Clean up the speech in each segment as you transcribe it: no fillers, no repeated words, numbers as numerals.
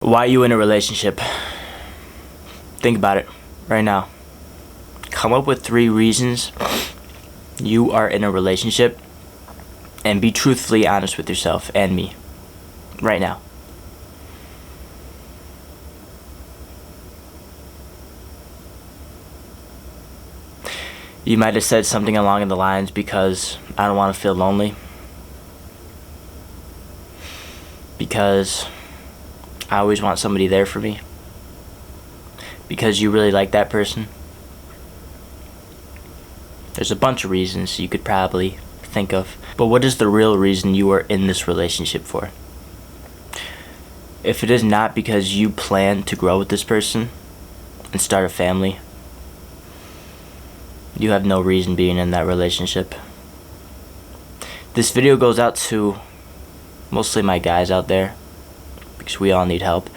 Why are you in a relationship? Think about it right now. Come up with 3 reasons you are in a relationship and be truthfully honest with yourself and me right now. You might have said something along the lines because I don't want to feel lonely, because I always want somebody there for me, because you really like that person. There's a bunch of reasons you could probably think of, but what is the real reason you are in this relationship for? If it is not because you plan to grow with this person and start a family, you have no reason being in that relationship. This video goes out to mostly my guys out there, because we all need help,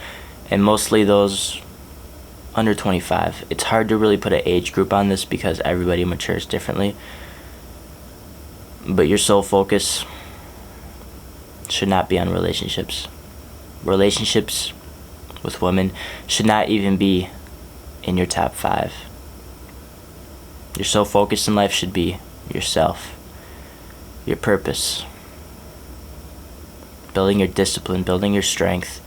and mostly those under 25. It's hard to really put an age group on this because everybody matures differently, but your sole focus should not be on relationships. Relationships with women should not even be in your top 5. Your sole focus in life should be yourself, your purpose, building your discipline, building your strength,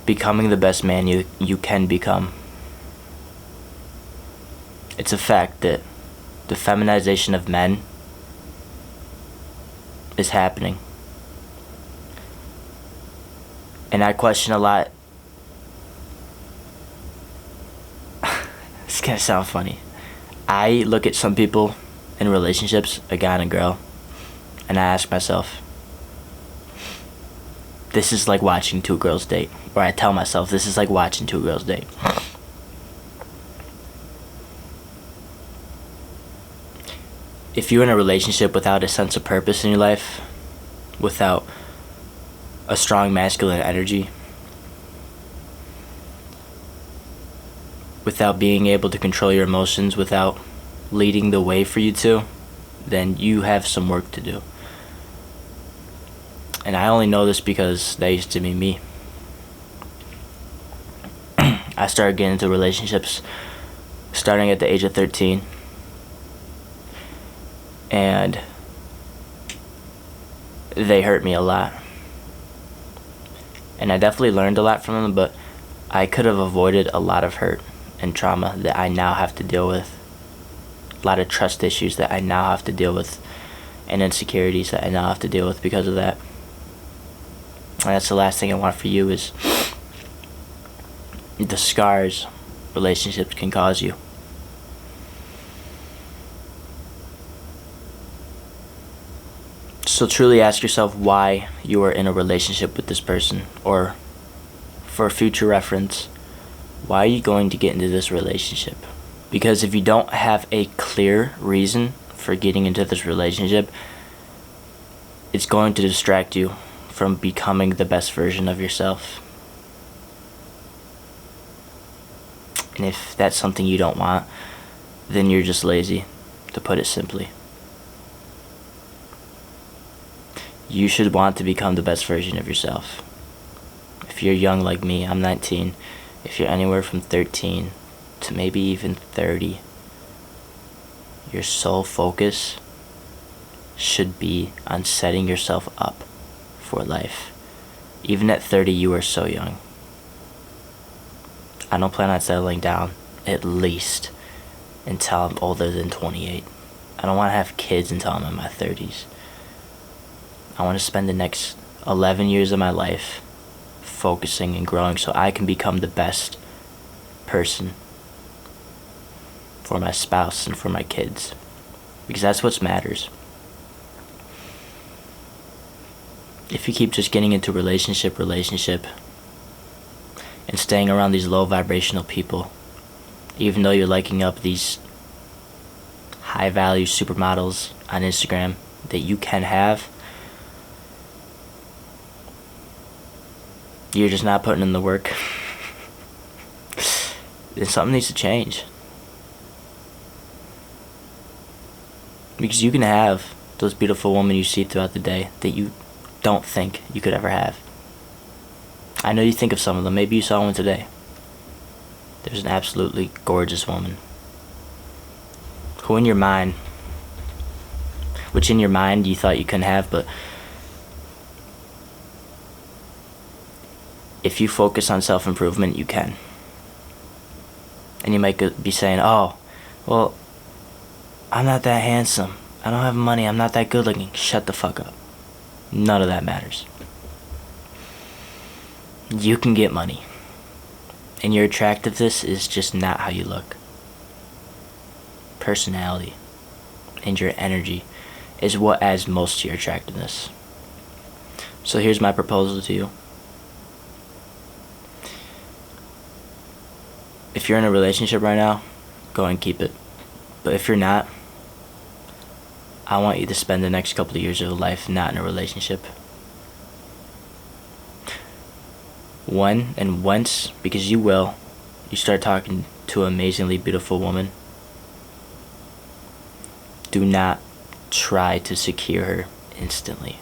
becoming the best man you can become. It's a fact that the feminization of men is happening. And I question a lot. It's gonna sound funny. I look at some people in relationships, a guy and a girl, and I ask myself, this is like watching 2 girls date. Or I tell myself, this is like watching 2 girls date. If you're in a relationship without a sense of purpose in your life, without a strong masculine energy, without being able to control your emotions, without leading the way for you to, then you have some work to do. And I only know this because that used to be me. I started getting into relationships starting at the age of 13. And they hurt me a lot. And I definitely learned a lot from them, but I could have avoided a lot of hurt and trauma that I now have to deal with. A lot of trust issues that I now have to deal with, and insecurities that I now have to deal with because of that. And that's the last thing I want for you, is the scars relationships can cause you. So truly ask yourself why you are in a relationship with this person, or for future reference, why are you going to get into this relationship? Because if you don't have a clear reason for getting into this relationship, it's going to distract you from becoming the best version of yourself. And if that's something you don't want, then you're just lazy, to put it simply. You should want to become the best version of yourself. If you're young like me, I'm 19. If you're anywhere from 13 to maybe even 30, your sole focus should be on setting yourself up for life. Even at 30, you are so young. I don't plan on settling down, at least, until I'm older than 28. I don't want to have kids until I'm in my 30s. I want to spend the next 11 years of my life focusing and growing so I can become the best person for my spouse and for my kids, because that's what matters. If you keep just getting into relationship and staying around these low vibrational people, even though you're liking up these high value supermodels on Instagram that you can have, you're just not putting in the work. Then something needs to change. Because you can have those beautiful women you see throughout the day that you don't think you could ever have. I know you think of some of them. Maybe you saw one today. There's an absolutely gorgeous woman who in your mind, which in your mind you thought you couldn't have, but if you focus on self-improvement, you can. And you might be saying, oh, well, I'm not that handsome. I don't have money. I'm not that good looking. Shut the fuck up. None of that matters. You can get money. And your attractiveness is just not how you look. Personality and your energy is what adds most to your attractiveness. So here's my proposal to you. If you're in a relationship right now, go and keep it. But if you're not, I want you to spend the next couple of years of your life not in a relationship. Once, because you will, you start talking to an amazingly beautiful woman, do not try to secure her instantly.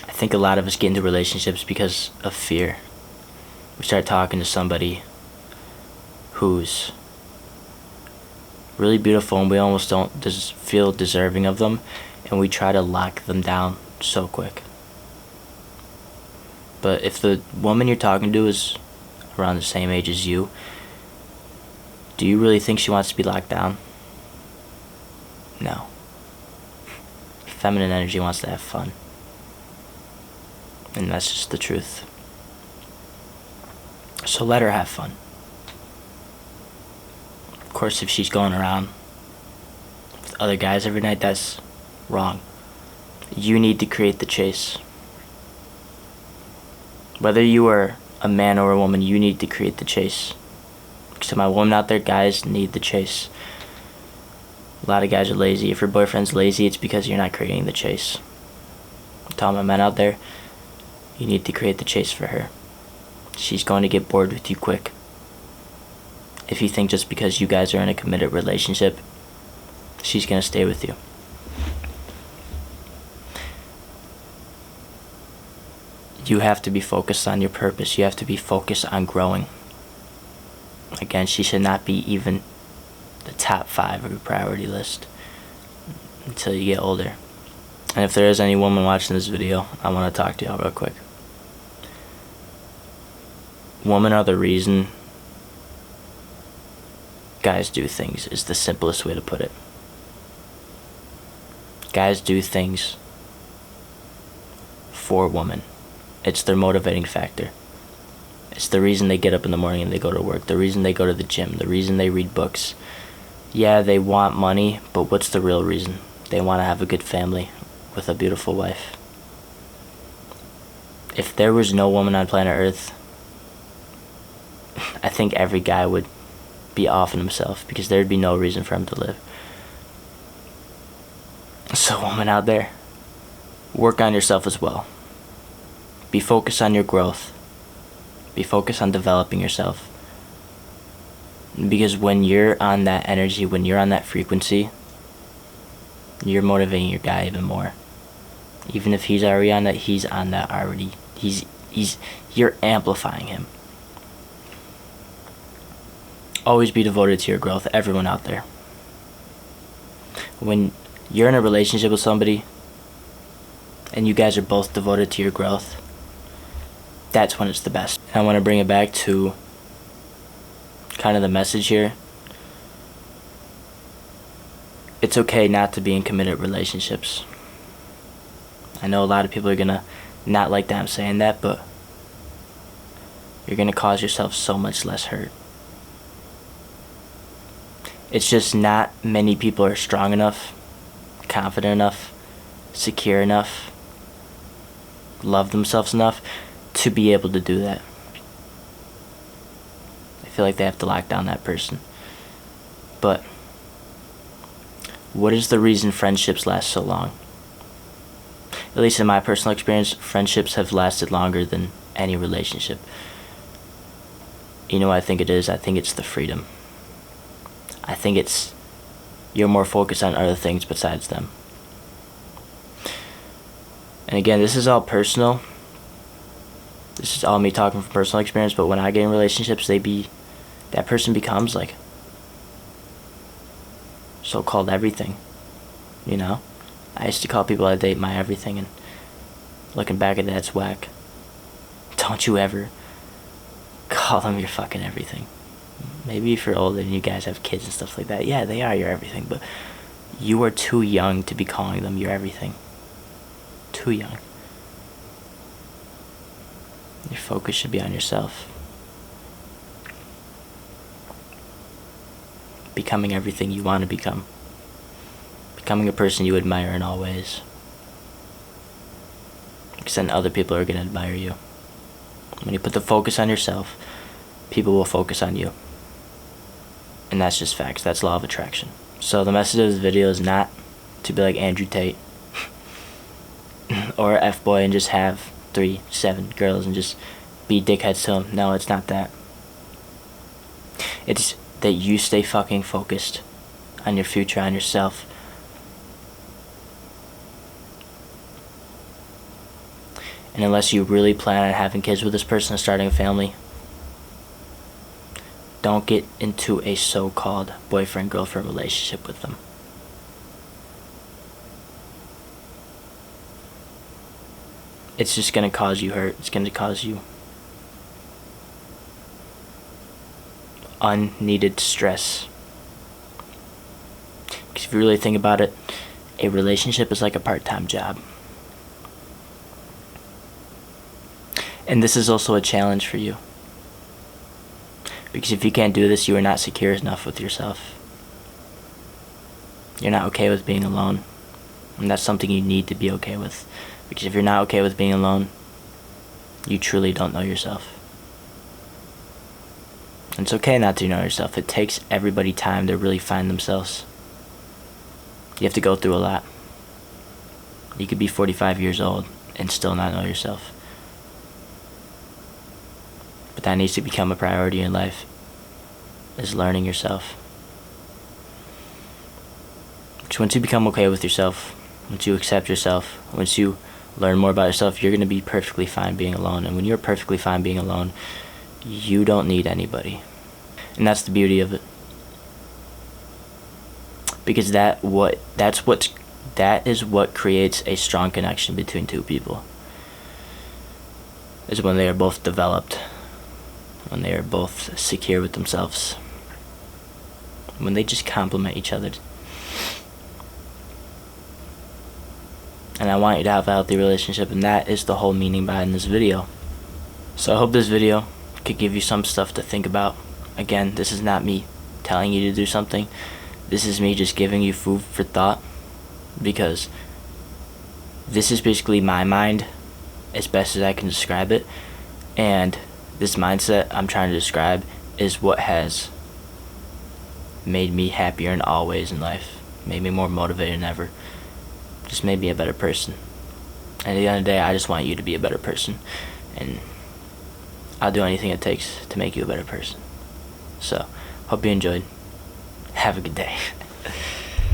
I think a lot of us get into relationships because of fear. We start talking to somebody who's really beautiful and we almost don't feel deserving of them, and we try to lock them down so quick. But if the woman you're talking to is around the same age as you, do you really think she wants to be locked down? No. Feminine energy wants to have fun. And that's just the truth. So let her have fun. Of course, if she's going around with other guys every night, that's wrong. You need to create the chase. Whether you are a man or a woman, you need to create the chase. To my women out there, guys need the chase. A lot of guys are lazy. If your boyfriend's lazy, it's because you're not creating the chase. To all my men out there, you need to create the chase for her. She's going to get bored with you quick. If you think just because you guys are in a committed relationship, she's going to stay with you. You have to be focused on your purpose. You have to be focused on growing. Again, she should not be even the top 5 of your priority list until you get older. And if there is any woman watching this video, I want to talk to y'all real quick. Women are the reason guys do things, is the simplest way to put it. Guys do things for women. It's their motivating factor. It's the reason they get up in the morning and they go to work, the reason they go to the gym, the reason they read books. Yeah, they want money, but what's the real reason? They want to have a good family with a beautiful wife. If there was no woman on planet Earth, I think every guy would be off on himself because there'd be no reason for him to live. So women out there, work on yourself as well. Be focused on your growth. Be focused on developing yourself. Because when you're on that energy, when you're on that frequency, you're motivating your guy even more. Even if he's already on that, he's on that already. You're amplifying him. Always be devoted to your growth, everyone out there. When you're in a relationship with somebody and you guys are both devoted to your growth, that's when it's the best. And I want to bring it back to kind of the message here. It's okay not to be in committed relationships. I know a lot of people are going to not like that I'm saying that, but you're going to cause yourself so much less hurt. It's just not many people are strong enough, confident enough, secure enough, love themselves enough to be able to do that. I feel like they have to lock down that person. But what is the reason friendships last so long? At least in my personal experience, friendships have lasted longer than any relationship. You know what I think it is? I think it's the freedom. I think it's you're more focused on other things besides them. And again, this is all personal. This is all me talking from personal experience, but when I get in relationships, that person becomes like so-called everything, you know? I used to call people I date my everything, and looking back at that, it's whack. Don't you ever call them your fucking everything. Maybe if you're older and you guys have kids and stuff like that, yeah, they are your everything, but you are too young to be calling them your everything. Too young. Your focus should be on yourself. Becoming everything you want to become. Becoming a person you admire in all ways. Because then other people are going to admire you. When you put the focus on yourself, people will focus on you. And that's just facts. That's law of attraction. So the message of this video is not to be like Andrew Tate or F-Boy and just have 3, 7 girls and just be dickheads to them. No, it's not that. It's that you stay fucking focused on your future, on yourself. And unless you really plan on having kids with this person and starting a family, don't get into a so-called boyfriend-girlfriend relationship with them. It's just going to cause you hurt. It's going to cause you unneeded stress. Because if you really think about it, a relationship is like a part-time job. And this is also a challenge for you. Because if you can't do this, you are not secure enough with yourself. You're not okay with being alone. And that's something you need to be okay with. Because if you're not okay with being alone, you truly don't know yourself. And it's okay not to know yourself. It takes everybody time to really find themselves. You have to go through a lot. You could be 45 years old and still not know yourself. But that needs to become a priority in life, is learning yourself. Because once you become okay with yourself, once you accept yourself, once you learn more about yourself, you're going to be perfectly fine being alone. And when you're perfectly fine being alone, you don't need anybody. And that's the beauty of it. Because that is what creates a strong connection between two people. Is when they are both developed. When they are both secure with themselves. When they just complement each other. And I want you to have a healthy relationship, and that is the whole meaning behind this video. So I hope this video could give you some stuff to think about. Again, this is not me telling you to do something. This is me just giving you food for thought. Because this is basically my mind as best as I can describe it. And this mindset I'm trying to describe is what has made me happier in all ways in life. Made me more motivated than ever. Just made me a better person. And at the end of the day, I just want you to be a better person. And I'll do anything it takes to make you a better person. So, hope you enjoyed. Have a good day.